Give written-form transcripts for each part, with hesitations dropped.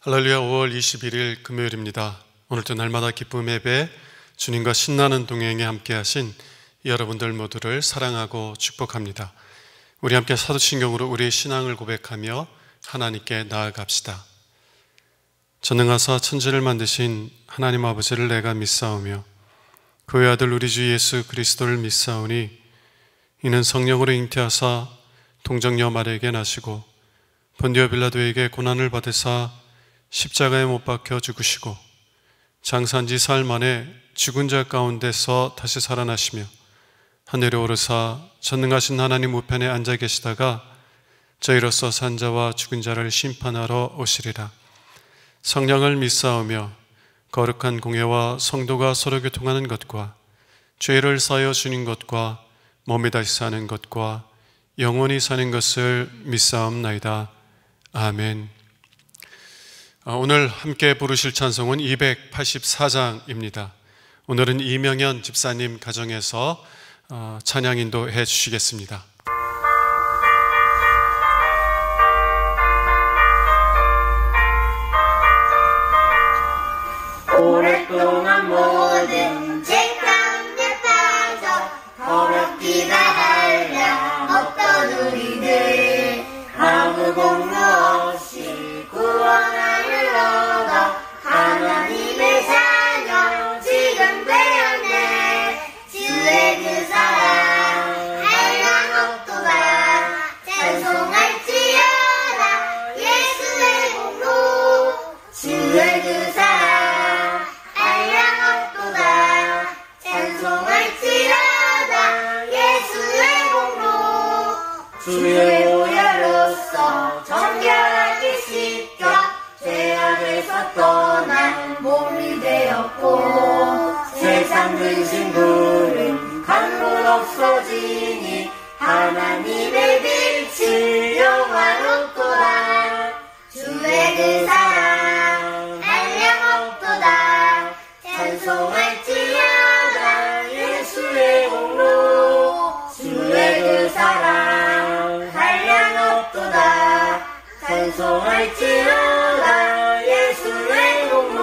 할렐루야. 5월 21일 금요일입니다. 오늘도 날마다 기쁨 예배, 주님과 신나는 동행에 함께 하신 여러분들 모두를 사랑하고 축복합니다. 우리 함께 사도신경으로 우리의 신앙을 고백하며 하나님께 나아갑시다. 전능하사 천지를 만드신 하나님 아버지를 내가 믿사오며 그의 아들 우리 주 예수 그리스도를 믿사오니 이는 성령으로 잉태하사 동정녀 마리아에게 나시고 본디오 빌라도에게 고난을 받으사 십자가에 못 박혀 죽으시고 장사한 지 사흘 만에 죽은 자 가운데서 다시 살아나시며 하늘에 오르사 전능하신 하나님 우편에 앉아 계시다가 저희로서 산 자와 죽은 자를 심판하러 오시리라. 성령을 믿사오며 거룩한 공예와 성도가 서로 교통하는 것과 죄를 사하여 주는 것과 몸이 다시 사는 것과 영원히 사는 것을 믿사옵나이다. 아멘. 오늘 함께 부르실 찬송은 284장입니다. 오늘은 이명현 집사님 가정에서 찬양 인도해 주시겠습니다. 오랫동안 모든 죄 가운데 빠져 더럽기나 한량 없던 우리들 아무 공로 없이 구원을 얻어 하나님의 자녀 지금 되었네. 주의 그 사랑 한량없도다. 찬송할지어다 예수의 공로. 주의 그 사랑 한량없도다. 찬송할지어다 예수의 공로. 주의 보혈로서 정결하게 씻겨 죄악에서 떠난 몸이 되었고 세상 근심불은 강물 없어지니 하나님의 빛을 영화롭도다. 주의 그 사랑 한량없도다. 찬송할지어다 예수의 공로. 주의 그 사랑 한량없도다. 찬송할지어다 예수의 공로.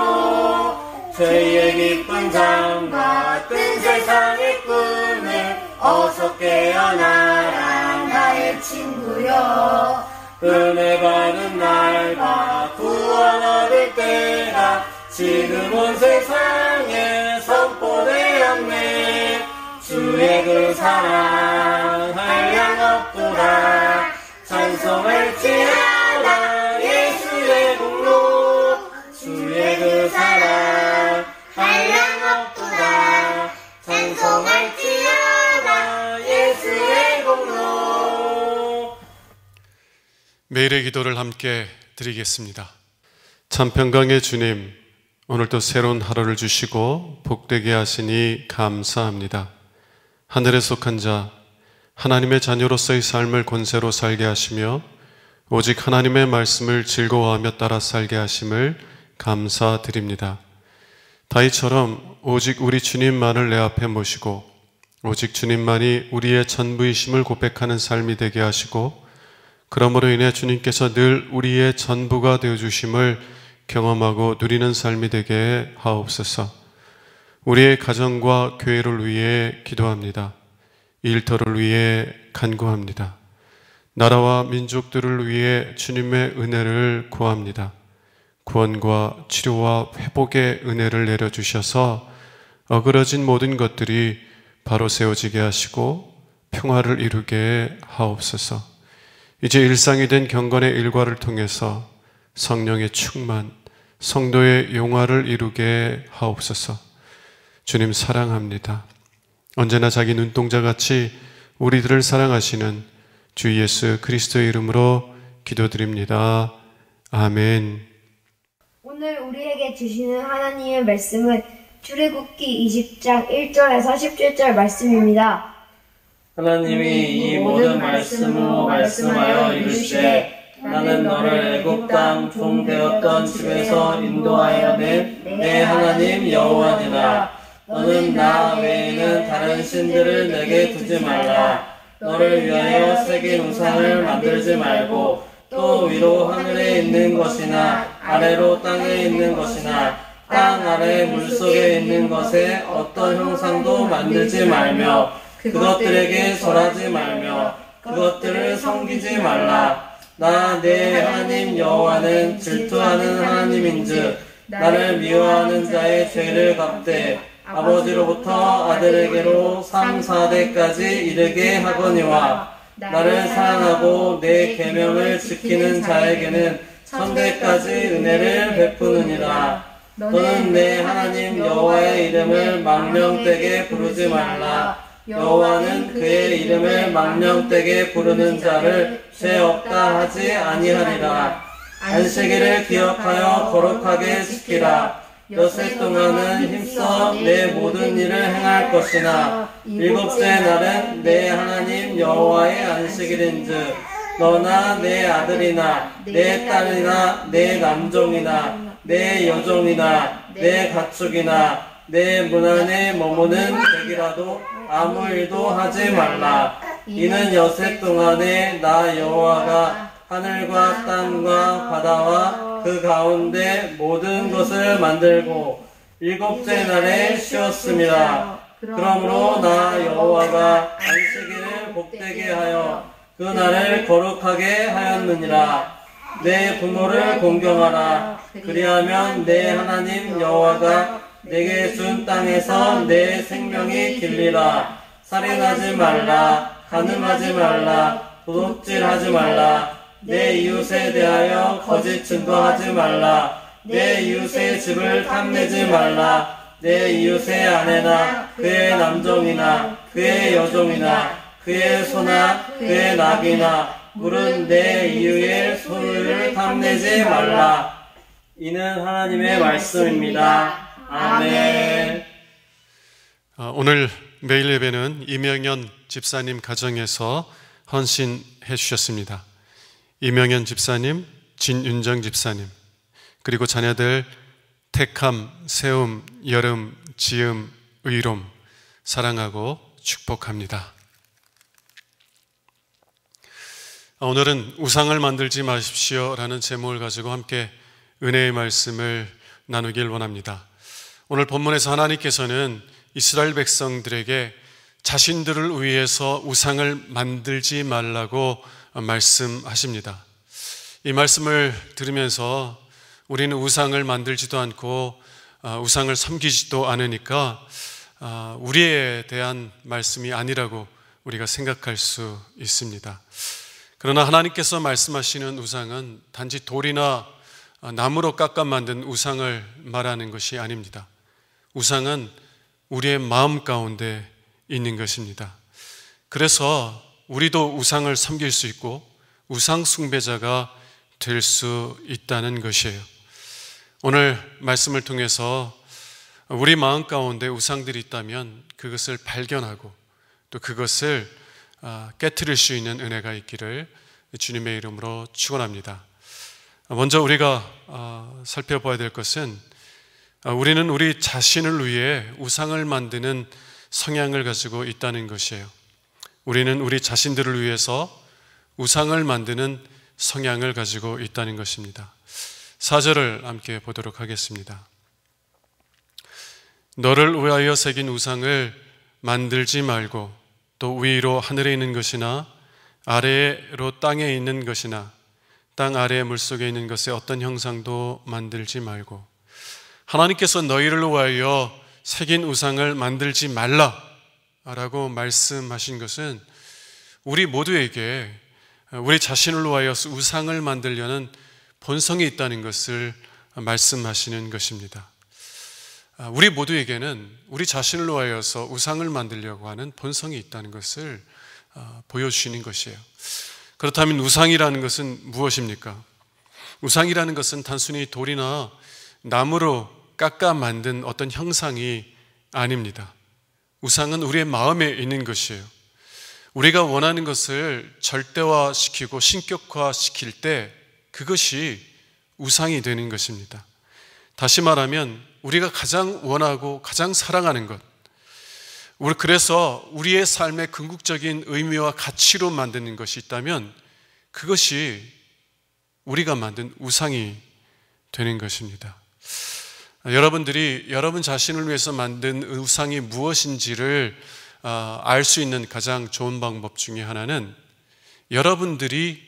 죄의 깊은 잠과 뜬 세상의 꿈을 어서 깨어나라 나의 친구여. 은혜 받은 날과 구원 얻을 때가 지금 온 세상에 선포되었네. 주의 그 사랑 한량없도다. 찬송할지어다 예수의 공로. 주의 그 사랑 한량없도다. 찬송할지어다 예수의 공로. 매일의 기도를 함께 드리겠습니다. 참 평강의 주님, 오늘도 새로운 하루를 주시고 복되게 하시니 감사합니다. 하늘에 속한 자, 하나님의 자녀로서의 삶을 권세로 살게 하시며 오직 하나님의 말씀을 즐거워하며 따라 살게 하심을 감사드립니다. 다윗처럼 오직 우리 주님만을 내 앞에 모시고 오직 주님만이 우리의 전부이심을 고백하는 삶이 되게 하시고 그러므로 인해 주님께서 늘 우리의 전부가 되어주심을 경험하고 누리는 삶이 되게 하옵소서. 우리의 가정과 교회를 위해 기도합니다. 일터를 위해 간구합니다. 나라와 민족들을 위해 주님의 은혜를 구합니다. 구원과 치료와 회복의 은혜를 내려주셔서 어그러진 모든 것들이 바로 세워지게 하시고 평화를 이루게 하옵소서. 이제 일상이 된 경건의 일과를 통해서 성령의 충만, 성도의 용화를 이루게 하옵소서. 주님 사랑합니다. 언제나 자기 눈동자같이 우리들을 사랑하시는 주 예수 그리스도의 이름으로 기도드립니다. 아멘. 오늘 우리에게 주시는 하나님의 말씀은 출애굽기 20장 1절에서 17절 말씀입니다. 하나님이 이 모든 말씀으로 말씀하여 이르시되 나는 너를 애굽 땅 종 되었던 집에서 인도하여 낸 내 하나님 여호와니라. 너는 나 외에는 다른 신들을 내게 두지 말라. 너를 위하여 새긴 우상을 만들지 말고 또 위로 하늘에 있는 것이나 아래로 땅에 있는 것이나 땅 아래 물속에 있는 것에 어떤 형상도 만들지 말며 그것들에게 절하지 말며 그것들을 섬기지 말라. 나 내 하나님 여호와는 질투하는 하나님인즉 나를 미워하는 자의 죄를 갚되 아버지로부터 아들에게로 3, 4대까지 이르게 하거니와 나를 사랑하고 내 계명을 지키는 자에게는 1000대까지 은혜를 베푸느니라. 너는 내 하나님 여호와의 이름을 망령되게 부르지 말라. 여호와는 그의 이름을 망령되게 부르는 자를 죄 없다 하지 아니하리라. 안식일을 기억하여 거룩하게 지키라. 여섯 동안은 힘써 내 모든 일을 행할 것이나 일곱째 날은 내 하나님 여호와의 안식일인즉 너나 내 아들이나 내 딸이나 내 남종이나 내 여종이나 내 가축이나 내 문 안에 머무는 백이라도 아무 일도 하지 말라. 이는 여섯 동안에 나 여호와가 하늘과 땅과 바다와 그 가운데 모든 것을 만들고 일곱째 날에 쉬었습니다. 그러므로 나 여호와가 안식일을 복되게 하여 그 날을 거룩하게 하였느니라. 내 부모를 공경하라. 그리하면 내 하나님 여호와가 내게 준 땅에서 내 생명이 길리라. 살인하지 말라. 간음하지 말라. 도둑질하지 말라. 내 이웃에 대하여 거짓 증거하지 말라. 내 이웃의 집을 탐내지 말라. 내 이웃의 아내나 그의 남종이나 그의 여종이나 그의 소나 그의 낙이나 물은 내 이웃의 소유를 탐내지 말라. 이는 하나님의 말씀입니다. 아멘. 오늘 매일 예배는 이명현 집사님 가정에서 헌신해 주셨습니다. 이명현 집사님, 진윤정 집사님, 그리고 자녀들 택함, 세움, 여름, 지음, 의롬 사랑하고 축복합니다. 오늘은 우상을 만들지 마십시오 라는 제목을 가지고 함께 은혜의 말씀을 나누길 원합니다. 오늘 본문에서 하나님께서는 이스라엘 백성들에게 자신들을 위해서 우상을 만들지 말라고 말씀하십니다. 이 말씀을 들으면서 우리는 우상을 만들지도 않고 우상을 섬기지도 않으니까 우리에 대한 말씀이 아니라고 우리가 생각할 수 있습니다. 그러나 하나님께서 말씀하시는 우상은 단지 돌이나 나무로 깎아 만든 우상을 말하는 것이 아닙니다. 우상은 우리의 마음 가운데 있는 것입니다. 그래서 우리도 우상을 섬길 수 있고 우상 숭배자가 될 수 있다는 것이에요. 오늘 말씀을 통해서 우리 마음 가운데 우상들이 있다면 그것을 발견하고 또 그것을 깨트릴 수 있는 은혜가 있기를 주님의 이름으로 축원합니다. 먼저 우리가 살펴봐야 될 것은 우리는 우리 자신을 위해 우상을 만드는 성향을 가지고 있다는 것이에요. 우리는 우리 자신들을 위해서 우상을 만드는 성향을 가지고 있다는 것입니다. 4절을 함께 보도록 하겠습니다. 너를 위하여 새긴 우상을 만들지 말고 또 위로 하늘에 있는 것이나 아래로 땅에 있는 것이나 땅 아래 물속에 있는 것에 어떤 형상도 만들지 말고, 하나님께서 너희를 위하여 새긴 우상을 만들지 말라라고 말씀하신 것은 우리 모두에게 우리 자신을 위하여 우상을 만들려는 본성이 있다는 것을 말씀하시는 것입니다. 우리 모두에게는 우리 자신을 위하여서 우상을 만들려고 하는 본성이 있다는 것을 보여주시는 것이에요. 그렇다면 우상이라는 것은 무엇입니까? 우상이라는 것은 단순히 돌이나 나무로 깎아 만든 어떤 형상이 아닙니다. 우상은 우리의 마음에 있는 것이에요. 우리가 원하는 것을 절대화시키고 신격화시킬 때 그것이 우상이 되는 것입니다. 다시 말하면 우리가 가장 원하고 가장 사랑하는 것, 그래서 우리의 삶의 궁극적인 의미와 가치로 만드는 것이 있다면 그것이 우리가 만든 우상이 되는 것입니다. 여러분들이 여러분 자신을 위해서 만든 우상이 무엇인지를 알 수 있는 가장 좋은 방법 중에 하나는 여러분들이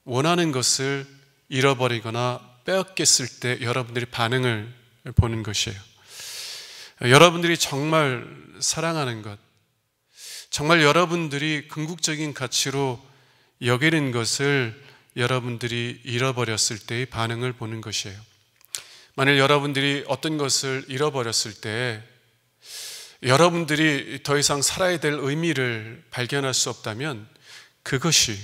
원하는 것을 잃어버리거나 빼앗겼을 때 여러분들이 반응을 보는 것이에요. 여러분들이 정말 사랑하는 것, 정말 여러분들이 궁극적인 가치로 여기는 것을 여러분들이 잃어버렸을 때의 반응을 보는 것이에요. 만일 여러분들이 어떤 것을 잃어버렸을 때 여러분들이 더 이상 살아야 될 의미를 발견할 수 없다면 그것이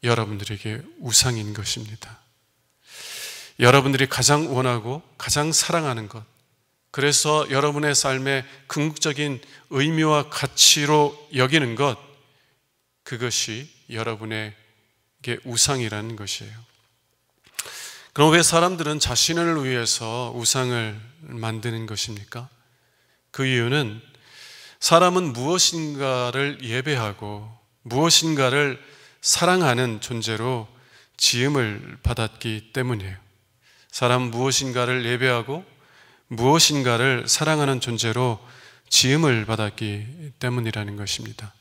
여러분들에게 우상인 것입니다. 여러분들이 가장 원하고 가장 사랑하는 것, 그래서 여러분의 삶의 궁극적인 의미와 가치로 여기는 것, 그것이 여러분에게 우상이라는 것이에요. 그럼 왜 사람들은 자신을 위해서 우상을 만드는 것입니까? 그 이유는 사람은 무엇인가를 예배하고 무엇인가를 사랑하는 존재로 지음을 받았기 때문이에요. 사람은 무엇인가를 예배하고 무엇인가를 사랑하는 존재로 지음을 받았기 때문이라는 것입니다.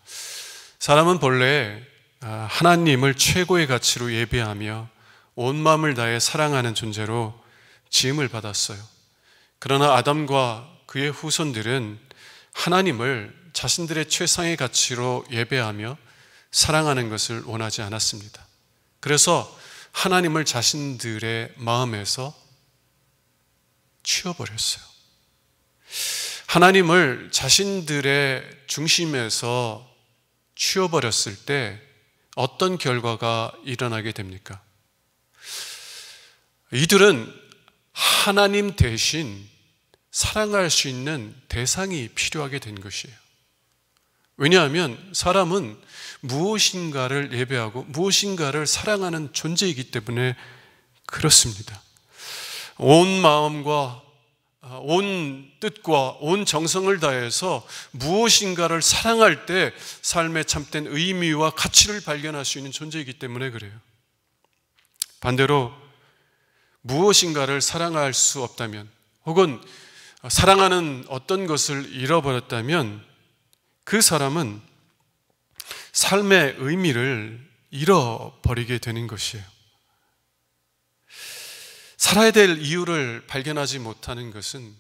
사람은 본래 하나님을 최고의 가치로 예배하며 온 마음을 다해 사랑하는 존재로 지음을 받았어요. 그러나 아담과 그의 후손들은 하나님을 자신들의 최상의 가치로 예배하며 사랑하는 것을 원하지 않았습니다. 그래서 하나님을 자신들의 마음에서 치워버렸어요. 하나님을 자신들의 중심에서 치워버렸을 때 어떤 결과가 일어나게 됩니까? 이들은 하나님 대신 사랑할 수 있는 대상이 필요하게 된 것이에요. 왜냐하면 사람은 무엇인가를 예배하고 무엇인가를 사랑하는 존재이기 때문에 그렇습니다. 온 마음과 온 뜻과 온 정성을 다해서 무엇인가를 사랑할 때 삶의 참된 의미와 가치를 발견할 수 있는 존재이기 때문에 그래요. 반대로 무엇인가를 사랑할 수 없다면, 혹은 사랑하는 어떤 것을 잃어버렸다면 그 사람은 삶의 의미를 잃어버리게 되는 것이에요. 살아야 될 이유를 발견하지 못하는 것은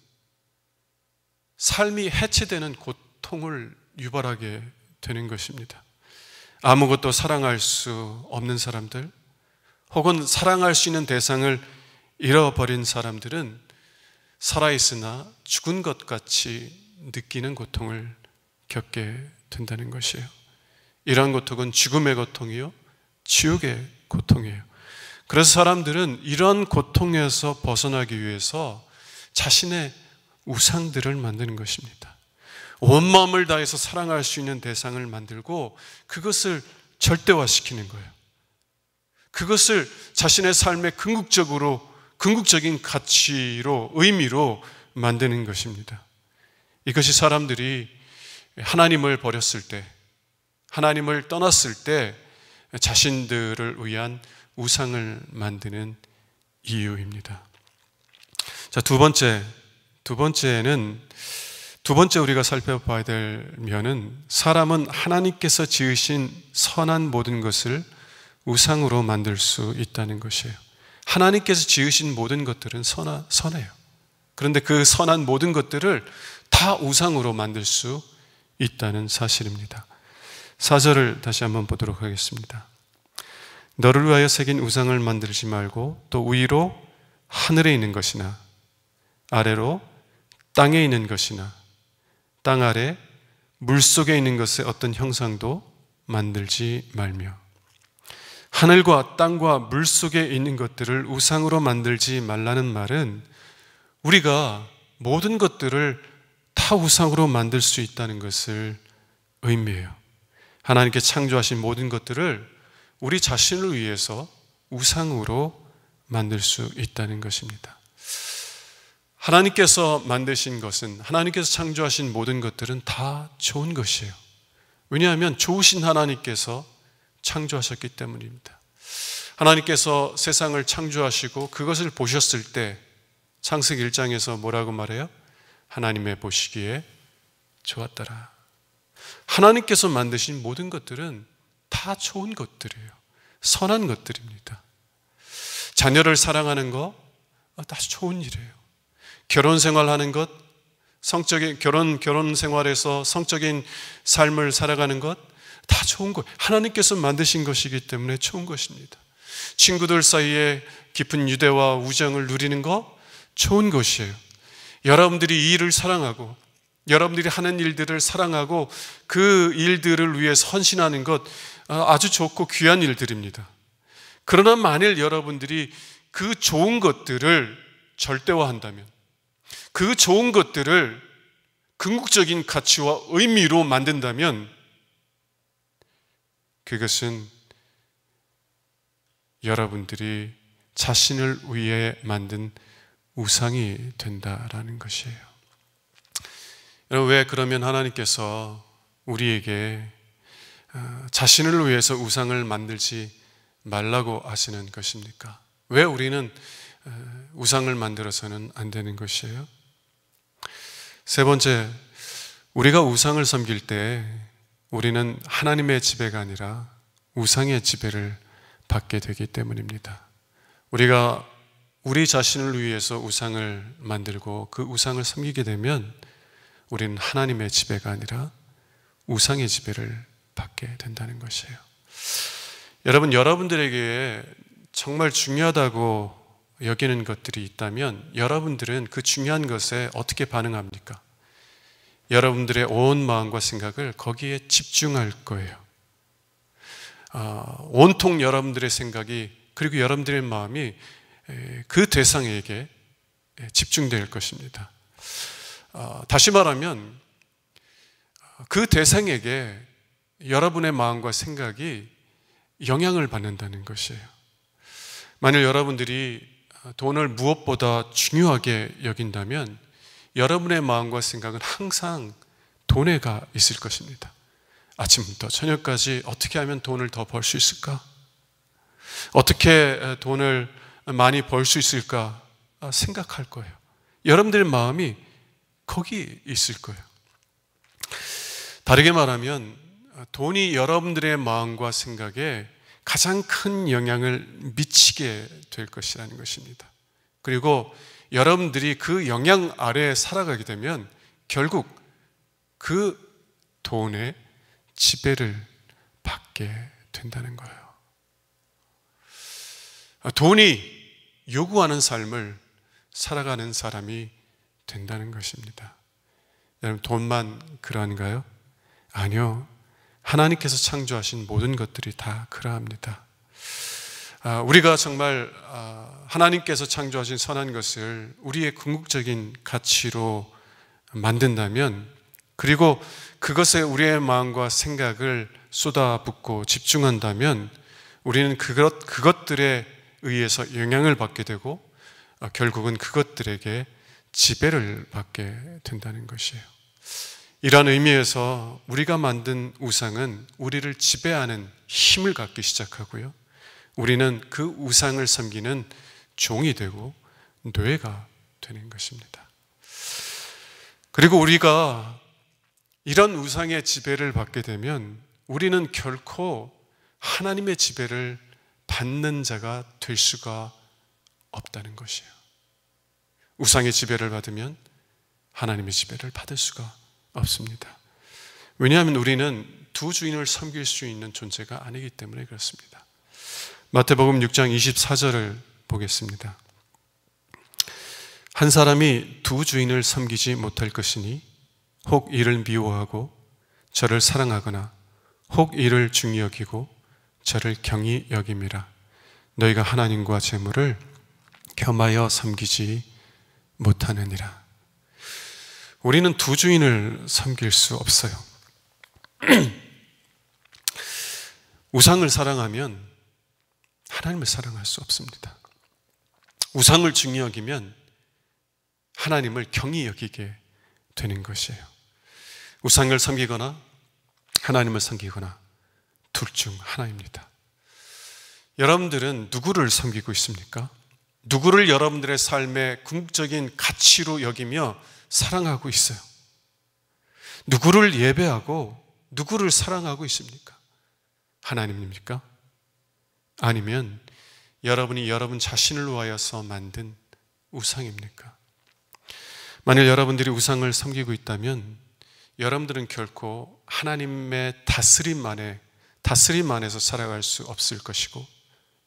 삶이 해체되는 고통을 유발하게 되는 것입니다. 아무것도 사랑할 수 없는 사람들, 혹은 사랑할 수 있는 대상을 잃어버린 사람들은 살아있으나 죽은 것 같이 느끼는 고통을 겪게 된다는 것이에요. 이러한 고통은 죽음의 고통이요, 지옥의 고통이에요. 그래서 사람들은 이런 고통에서 벗어나기 위해서 자신의 우상들을 만드는 것입니다. 온 마음을 다해서 사랑할 수 있는 대상을 만들고 그것을 절대화시키는 거예요. 그것을 자신의 삶의 궁극적인 가치로, 의미로 만드는 것입니다. 이것이 사람들이 하나님을 버렸을 때, 하나님을 떠났을 때 자신들을 위한 우상을 만드는 이유입니다. 자, 두 번째 우리가 살펴봐야 될 면은 사람은 하나님께서 지으신 선한 모든 것을 우상으로 만들 수 있다는 것이에요. 하나님께서 지으신 모든 것들은 선해요. 그런데 그 선한 모든 것들을 다 우상으로 만들 수 있다는 사실입니다. 4절을 다시 한번 보도록 하겠습니다. 너를 위하여 새긴 우상을 만들지 말고 또 위로 하늘에 있는 것이나 아래로 땅에 있는 것이나 땅 아래 물속에 있는 것의 어떤 형상도 만들지 말며, 하늘과 땅과 물속에 있는 것들을 우상으로 만들지 말라는 말은 우리가 모든 것들을 다 우상으로 만들 수 있다는 것을 의미해요. 하나님께 창조하신 모든 것들을 우리 자신을 위해서 우상으로 만들 수 있다는 것입니다. 하나님께서 만드신 것은, 하나님께서 창조하신 모든 것들은 다 좋은 것이에요. 왜냐하면 좋으신 하나님께서 창조하셨기 때문입니다. 하나님께서 세상을 창조하시고 그것을 보셨을 때 창세기 1장에서 뭐라고 말해요? 하나님의 보시기에 좋았더라. 하나님께서 만드신 모든 것들은 다 좋은 것들이에요. 선한 것들입니다. 자녀를 사랑하는 거 아주 좋은 일이에요. 결혼 생활하는 것, 성적인 결혼 생활에서 성적인 삶을 살아가는 것 다 좋은 것. 하나님께서 만드신 것이기 때문에 좋은 것입니다. 친구들 사이에 깊은 유대와 우정을 누리는 거 좋은 것이에요. 여러분들이 이 일을 사랑하고 여러분들이 하는 일들을 사랑하고 그 일들을 위해 헌신하는 것 아주 좋고 귀한 일들입니다. 그러나 만일 여러분들이 그 좋은 것들을 절대화한다면, 그 좋은 것들을 궁극적인 가치와 의미로 만든다면 그것은 여러분들이 자신을 위해 만든 우상이 된다라는 것이에요. 여러분, 왜 그러면 하나님께서 우리에게 자신을 위해서 우상을 만들지 말라고 하시는 것입니까? 왜 우리는 우상을 만들어서는 안 되는 것이에요? 세 번째, 우리가 우상을 섬길 때 우리는 하나님의 지배가 아니라 우상의 지배를 받게 되기 때문입니다. 우리가 우리 자신을 위해서 우상을 만들고 그 우상을 섬기게 되면 우리는 하나님의 지배가 아니라 우상의 지배를 받게 된다는 것이에요. 여러분, 여러분들에게 정말 중요하다고 여기는 것들이 있다면 여러분들은 그 중요한 것에 어떻게 반응합니까? 여러분들의 온 마음과 생각을 거기에 집중할 거예요. 온통 여러분들의 생각이 그리고 여러분들의 마음이 그 대상에게 집중될 것입니다. 다시 말하면 그 대상에게 여러분의 마음과 생각이 영향을 받는다는 것이에요. 만일 여러분들이 돈을 무엇보다 중요하게 여긴다면 여러분의 마음과 생각은 항상 돈에 가 있을 것입니다. 아침부터 저녁까지 어떻게 하면 돈을 더 벌 수 있을까? 어떻게 돈을 많이 벌 수 있을까 생각할 거예요. 여러분들의 마음이 거기 있을 거예요. 다르게 말하면 돈이 여러분들의 마음과 생각에 가장 큰 영향을 미치게 될 것이라는 것입니다. 그리고 여러분들이 그 영향 아래에 살아가게 되면 결국 그 돈의 지배를 받게 된다는 거예요. 돈이 요구하는 삶을 살아가는 사람이 된다는 것입니다. 여러분, 돈만 그러한가요? 아니요. 하나님께서 창조하신 모든 것들이 다 그러합니다. 우리가 정말 하나님께서 창조하신 선한 것을 우리의 궁극적인 가치로 만든다면, 그리고 그것에 우리의 마음과 생각을 쏟아붓고 집중한다면 우리는 그것들에 의해서 영향을 받게 되고 결국은 그것들에게 지배를 받게 된다는 것이에요. 이러한 의미에서 우리가 만든 우상은 우리를 지배하는 힘을 갖기 시작하고요, 우리는 그 우상을 섬기는 종이 되고 노예가 되는 것입니다. 그리고 우리가 이런 우상의 지배를 받게 되면 우리는 결코 하나님의 지배를 받는 자가 될 수가 없다는 것이에요. 우상의 지배를 받으면 하나님의 지배를 받을 수가 없습니다. 왜냐하면 우리는 두 주인을 섬길 수 있는 존재가 아니기 때문에 그렇습니다. 마태복음 6장 24절을 보겠습니다. 한 사람이 두 주인을 섬기지 못할 것이니 혹 이를 미워하고 저를 사랑하거나 혹 이를 중히 여기고 저를 경히 여김이라. 너희가 하나님과 재물을 겸하여 섬기지 못하느니라. 우리는 두 주인을 섬길 수 없어요. 우상을 사랑하면 하나님을 사랑할 수 없습니다. 우상을 중히 여기면 하나님을 경히 여기게 되는 것이에요. 우상을 섬기거나 하나님을 섬기거나 둘 중 하나입니다. 여러분들은 누구를 섬기고 있습니까? 누구를 여러분들의 삶의 궁극적인 가치로 여기며 사랑하고 있어요? 누구를 예배하고 누구를 사랑하고 있습니까? 하나님입니까? 아니면 여러분이 여러분 자신을 위하여서 만든 우상입니까? 만일 여러분들이 우상을 섬기고 있다면 여러분들은 결코 하나님의 다스림 안에서 살아갈 수 없을 것이고,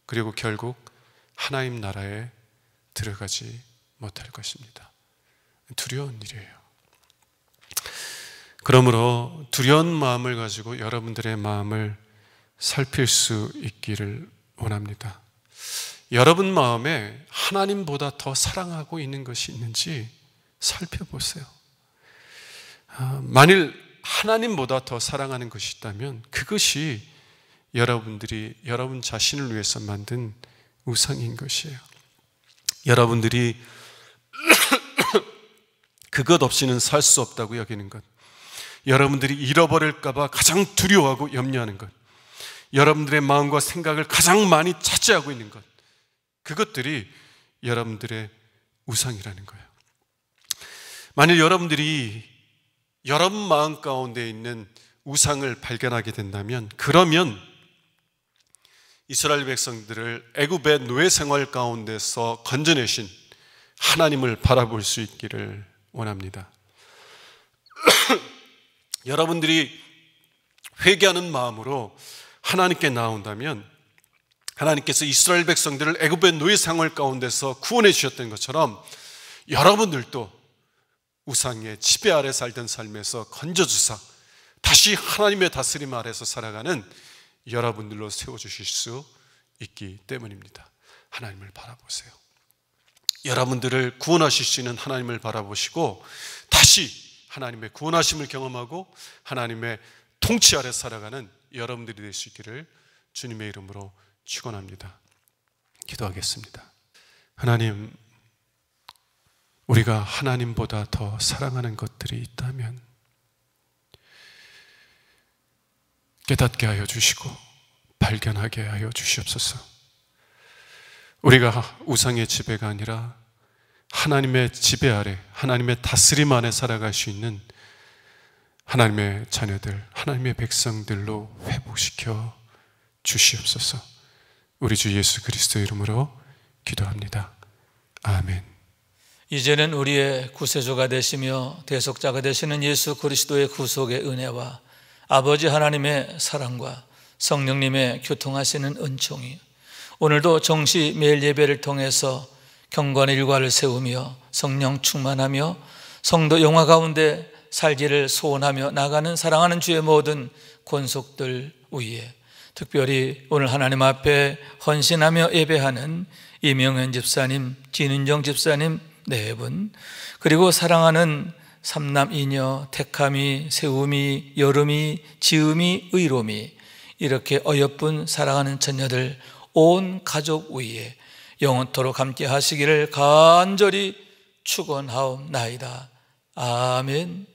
그리고 결국 하나님 나라에 들어가지 못할 것입니다. 두려운 일이에요. 그러므로 두려운 마음을 가지고 여러분들의 마음을 살필 수 있기를 원합니다. 여러분 마음에 하나님보다 더 사랑하고 있는 것이 있는지 살펴보세요. 만일 하나님보다 더 사랑하는 것이 있다면 그것이 여러분들이 여러분 자신을 위해서 만든 우상인 것이에요. 여러분들이 그것 없이는 살 수 없다고 여기는 것, 여러분들이 잃어버릴까 봐 가장 두려워하고 염려하는 것, 여러분들의 마음과 생각을 가장 많이 차지하고 있는 것, 그것들이 여러분들의 우상이라는 거예요. 만일 여러분들이 여러분 마음 가운데 있는 우상을 발견하게 된다면, 그러면 이스라엘 백성들을 애굽의 노예 생활 가운데서 건져내신 하나님을 바라볼 수 있기를 원합니다. 여러분들이 회개하는 마음으로 하나님께 나온다면, 하나님께서 이스라엘 백성들을 애굽의 노예 생활 가운데서 구원해 주셨던 것처럼 여러분들도 우상의 지배 아래 살던 삶에서 건져주사 다시 하나님의 다스림 아래서 살아가는 여러분들로 세워주실 수 있기 때문입니다. 하나님을 바라보세요. 여러분들을 구원하실 수 있는 하나님을 바라보시고 다시 하나님의 구원하심을 경험하고 하나님의 통치 아래 살아가는 여러분들이 될 수 있기를 주님의 이름으로 축원합니다. 기도하겠습니다. 하나님, 우리가 하나님보다 더 사랑하는 것들이 있다면 깨닫게 하여 주시고 발견하게 하여 주시옵소서. 우리가 우상의 지배가 아니라 하나님의 지배 아래, 하나님의 다스림 안에 살아갈 수 있는 하나님의 자녀들, 하나님의 백성들로 회복시켜 주시옵소서. 우리 주 예수 그리스도의 이름으로 기도합니다. 아멘. 이제는 우리의 구세주가 되시며 대속자가 되시는 예수 그리스도의 구속의 은혜와 아버지 하나님의 사랑과 성령님의 교통하시는 은총이 오늘도 정시 매일 예배를 통해서 경건의 일과를 세우며 성령 충만하며 성도 영화 가운데 살기를 소원하며 나가는 사랑하는 주의 모든 권속들 위에, 특별히 오늘 하나님 앞에 헌신하며 예배하는 이명현 집사님, 진은정 집사님 네 분, 그리고 사랑하는 삼남 이녀 택함이, 세움이, 여름이, 지음이, 의롬이, 이렇게 어여쁜 사랑하는 자녀들 온 가족 위에 영원토록 함께 하시기를 간절히 축원하옵나이다. 아멘.